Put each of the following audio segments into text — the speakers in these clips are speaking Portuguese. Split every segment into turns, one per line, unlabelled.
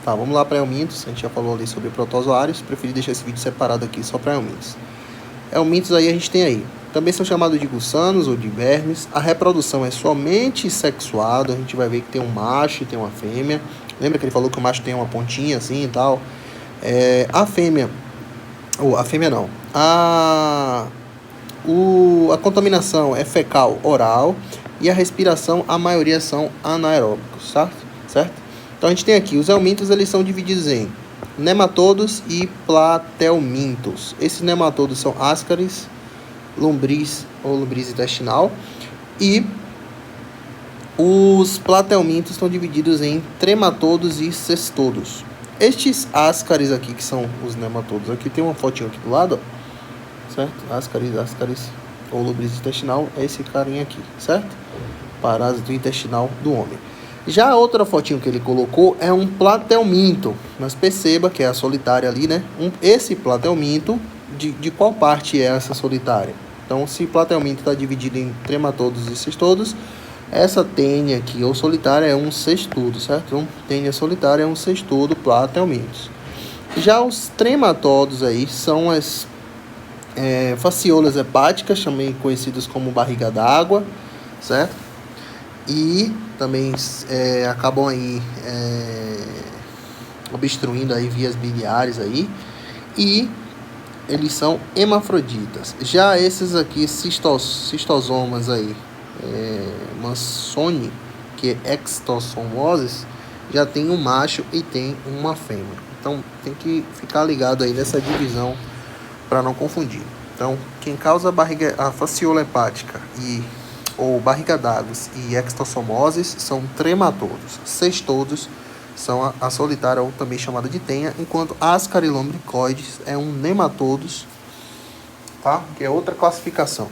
Tá, vamos lá para helmintos. A gente já falou ali sobre protozoários. Preferi deixar esse vídeo separado aqui só para helmintos. Helmintos aí a gente tem aí. Também são chamados de gussanos ou de vermes. A reprodução é somente sexuada. A gente vai ver que tem um macho e tem uma fêmea. Lembra que ele falou que o macho tem uma pontinha assim e tal? A fêmea... Ou a fêmea não. A contaminação é fecal oral. E a respiração, a maioria são anaeróbicos, certo? Então a gente tem aqui, os helmintos, eles são divididos em nematodos e platelmintos. Esses nematodos são ascaris, lombriz ou lombriz intestinal. E os platelmintos estão divididos em trematodos e cestodos. Estes ascaris aqui, que são os nematodos, aqui tem uma fotinho aqui do lado, ó, certo? Ascaris ou lombriz intestinal é esse carinha aqui, certo? Parásito intestinal do homem. Já a outra fotinho que ele colocou é um platelminto, mas perceba que é a solitária ali, né? Esse platelminto, de qual parte é essa solitária? Então, se platelminto está dividido em trematodos e cestodos, essa tênia aqui, ou solitária, é um cestodo, certo? Então, tênia solitária é um cestodo, platelmintos. Já os trematodos aí são as fasciolas hepáticas, também conhecidas como barriga d'água, certo? E também acabam aí obstruindo aí vias biliares aí, e eles são hermafroditas. Já esses aqui, cistosomas aí, Mansoni, que é extossomoses, já tem um macho e tem uma fêmea. Então tem que ficar ligado aí nessa divisão para não confundir. Então, quem causa a fasciola hepática ou barriga d'água e extossomoses são trematodos. Cestodos são a solitária, ou também chamada de tênia, enquanto ascarilombricoides é um nematodos, tá? Que é outra classificação.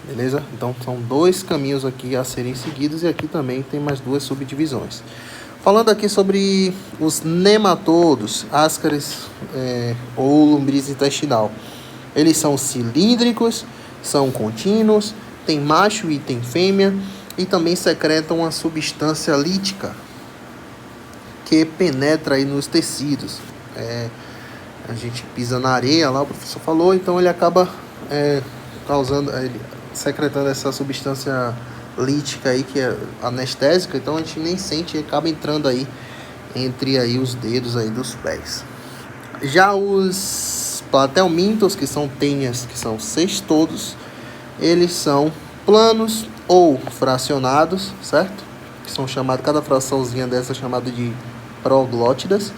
Beleza? Então, são dois caminhos aqui a serem seguidos, e aqui também tem mais duas subdivisões. Falando aqui sobre os nematodos, ascaris ou lombriz intestinal. Eles são cilíndricos, são contínuos, tem macho e tem fêmea, e também secretam uma substância lítica que penetra aí nos tecidos. A gente pisa na areia, lá o professor falou, então ele acaba secretando essa substância lítica aí, que é anestésica, então a gente nem sente e acaba entrando aí entre aí os dedos aí dos pés. Já os platelmintos, que são tênias, que são cestodos, eles são planos ou fracionados, certo? Que são chamados, cada fraçãozinha dessa é chamada de proglótidas,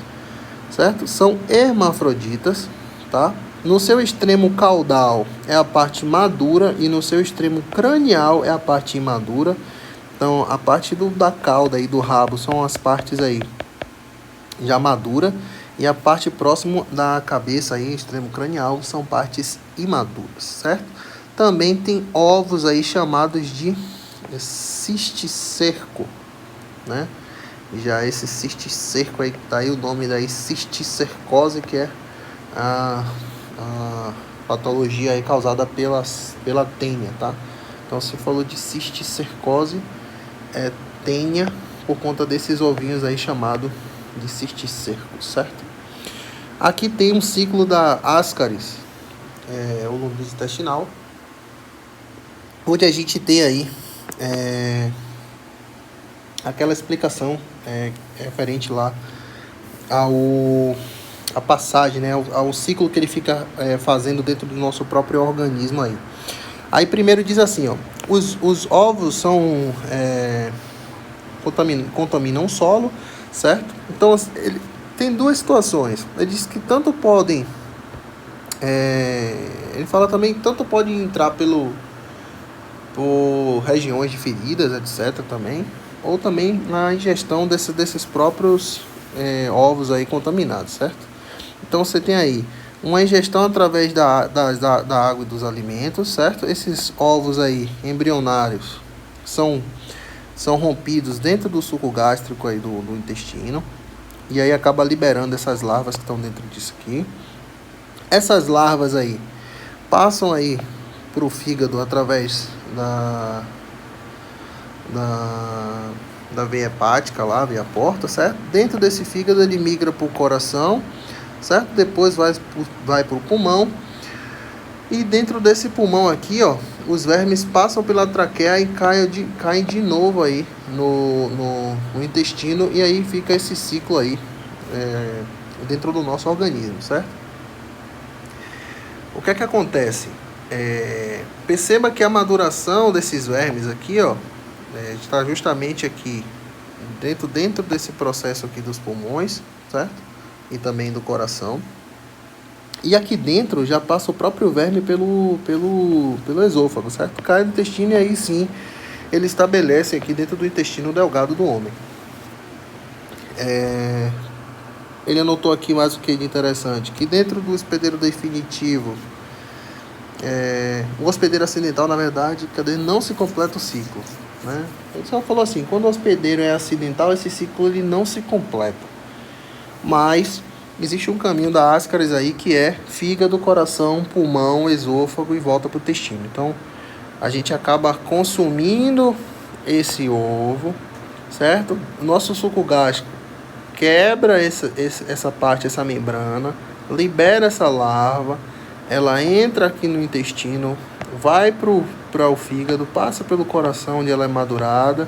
certo? São hermafroditas, tá? No seu extremo caudal é a parte madura e no seu extremo cranial é a parte imadura. Então, a parte da cauda e do rabo são as partes aí já madura, e a parte próxima da cabeça aí, extremo cranial, são partes imaduras, certo? Também tem ovos aí chamados de cisticerco, né? Já esse cisticerco aí, tá aí o nome daí, cisticercose, que é a patologia aí causada pela tênia, tá? Então, se falou de cisticercose, é tênia por conta desses ovinhos aí chamado de cisticerco, certo? Aqui tem um ciclo da ascaris, o lombriz intestinal, onde a gente tem aí aquela explicação referente lá a passagem, né, ao ciclo que ele fica fazendo dentro do nosso próprio organismo aí. Aí primeiro diz assim, ó, os ovos são contaminam o solo, certo? Então ele tem duas situações. Ele diz que tanto podem ele fala também que tanto pode entrar por regiões de feridas, etc. também, ou também na ingestão desses próprios ovos aí contaminados, certo? Então você tem aí uma ingestão através da água e dos alimentos, certo? Esses ovos aí embrionários são rompidos dentro do suco gástrico aí do intestino, e aí acaba liberando essas larvas que estão dentro disso aqui. Essas larvas aí passam aí para o fígado através da veia hepática lá, veia porta, certo? Dentro desse fígado ele migra para o coração, certo? Depois vai para o pulmão. E dentro desse pulmão aqui, ó, os vermes passam pela traqueia e caem de novo aí no intestino, e aí fica esse ciclo aí dentro do nosso organismo, certo? O que é que acontece? Perceba que a maduração desses vermes aqui, ó, está justamente aqui dentro desse processo aqui dos pulmões, certo? E também do coração. E aqui dentro já passa o próprio verme pelo esôfago, certo? Cai no intestino e aí sim ele estabelece aqui dentro do intestino delgado do homem. Ele anotou aqui mais o que de interessante, que dentro do hospedeiro definitivo, o hospedeiro acidental, na verdade, não se completa o ciclo, né? Ele só falou assim, quando o hospedeiro é acidental, esse ciclo ele não se completa. Mas existe um caminho da Ascaris aí que é fígado, coração, pulmão, esôfago e volta para o intestino. Então, a gente acaba consumindo esse ovo, certo? O nosso suco gástrico quebra essa parte, essa membrana, libera essa larva, ela entra aqui no intestino, vai para o fígado, passa pelo coração onde ela é madurada,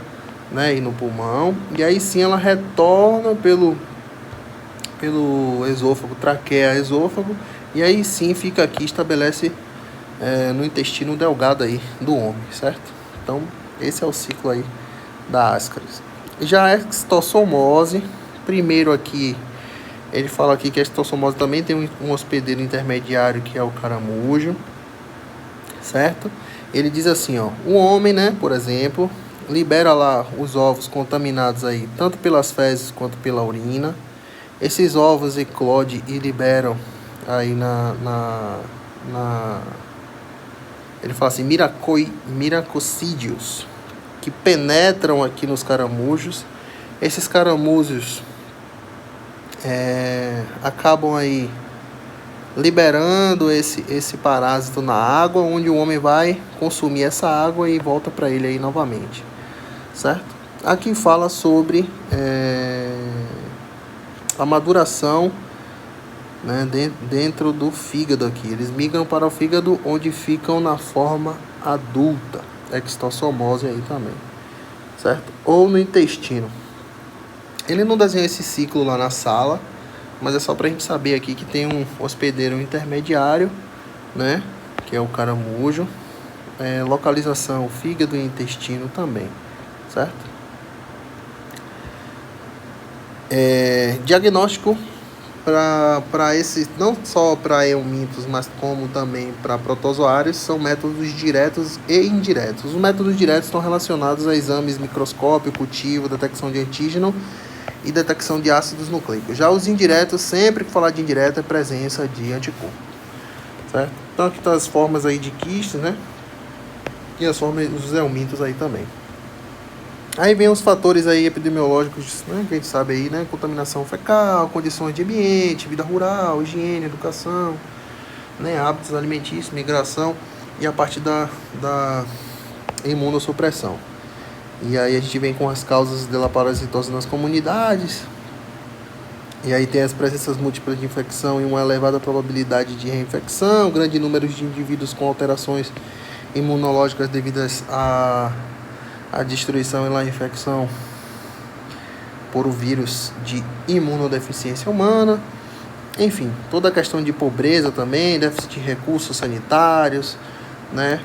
né, e no pulmão, e aí sim ela retorna pelo esôfago, traqueia, esôfago, e aí sim fica aqui, estabelece no intestino delgado aí do homem, certo? Então, esse é o ciclo aí da Ascaris. Já a extossomose, primeiro aqui, ele fala aqui que a extossomose também tem um hospedeiro intermediário que é o caramujo, certo? Ele diz assim, ó, o homem, né, por exemplo, libera lá os ovos contaminados aí, tanto pelas fezes quanto pela urina. Esses ovos eclodem e liberam aí ele fala assim, miracocídios, que penetram aqui nos caramujos. Esses caramujos acabam aí liberando esse parásito na água, onde o homem vai consumir essa água e volta para ele aí novamente, certo? Aqui fala sobre a maduração, né, dentro do fígado aqui. Eles migram para o fígado, onde ficam na forma adulta, extossomose aí também, certo? Ou no intestino. Ele não desenha esse ciclo lá na sala, mas é só para a gente saber aqui que tem um hospedeiro intermediário, né, que é o caramujo, localização fígado e intestino também, certo? Diagnóstico para esses, não só para eumintos, mas como também para protozoários, são métodos diretos e indiretos. Os métodos diretos estão relacionados a exames microscópio, cultivo, detecção de antígeno e detecção de ácidos nucleicos. Já os indiretos, sempre que falar de indireto, é presença de anticorpo, certo? Então aqui estão as formas aí de quistes, né? E as formas dos eumintos aí também. Aí vem os fatores aí epidemiológicos, né, que a gente sabe aí, né? Contaminação fecal, condições de ambiente, vida rural, higiene, educação, né, hábitos alimentícios, migração e a parte da imunossupressão. E aí a gente vem com as causas da parasitose nas comunidades. E aí tem as presenças múltiplas de infecção e uma elevada probabilidade de reinfecção, grande número de indivíduos com alterações imunológicas devidas à destruição e a infecção por o vírus de imunodeficiência humana. Enfim, toda a questão de pobreza também, déficit de recursos sanitários, né?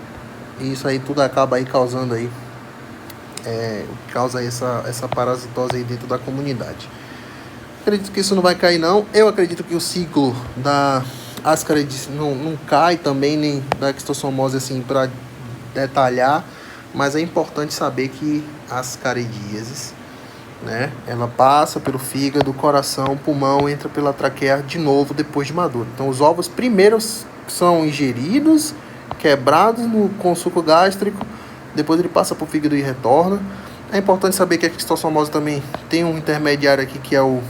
E isso aí tudo acaba aí causando aí, causa essa parasitose aí dentro da comunidade. Acredito que isso não vai cair não. Eu acredito que o ciclo da Ascaris não cai também, nem da extossomose assim para detalhar. Mas é importante saber que a ascaridíase, né, ela passa pelo fígado, coração, pulmão, entra pela traqueia de novo depois de maduro. Então os ovos primeiro são ingeridos, quebrados com suco gástrico, depois ele passa para o fígado e retorna. É importante saber que a extossomose também tem um intermediário aqui que é o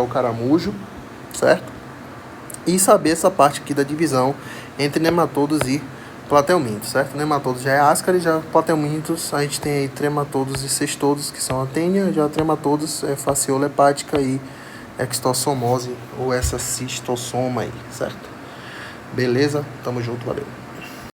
caramujo, certo? E saber essa parte aqui da divisão entre nematodos e platelmintos, certo? Nematodos já é ascaris, já platelmintos a gente tem aí trematodos e cestodos, que são a tênia, já trematodos é fasciola hepática e extossomose, ou essa cistossoma aí, certo? Beleza? Tamo junto, valeu.